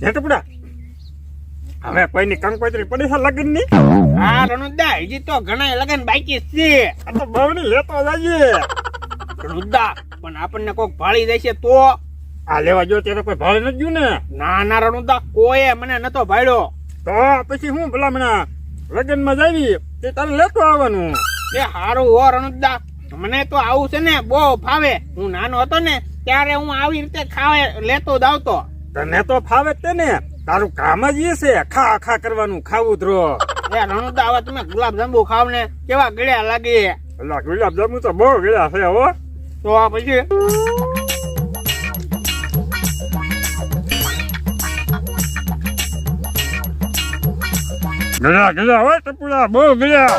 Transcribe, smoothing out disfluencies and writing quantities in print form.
ટપડા હવે કોઈની કંકોત્રી પડી છે લગન ની? હા રણુદા, હજી તો ઘણા લગન બાકી છે. આ તો બહુની લેતો જઈએ. રણુદા, પણ આપણને કોક ભાળી દેશે તો? આ લેવા જો ત્યારે કોઈ ભાડે નથી ગયું ને? ના ના રણુદા, કોઈએ મને નતો ભાળ્યો. તો પછી હું ભલામણા લગન માં જાવી તે તારે લેતો આવવાનું. એ હારું હો રણુદા, મને તો આવું છે ને બહુ ફાવે. હું નાનો હતો ને ત્યારે હું આવી રીતે ખાવે લેતો જ આવતો. તને તો ફાવે જ તે ને, તારું કામ જ એ છે ખા ખા કરવાનું, ખાવું ધ્રો. એ રણુદા, હવે તમે ગુલાબ જાંબુ ખાવ ને કેવા ગળ્યા લાગે. અલા ગુલાબ જાંબુ તો બહુ ગળ્યા છે હો. તો પછી ગળ્યા ગળ્યા હોય ટપુડા, બહુ ગળ્યા.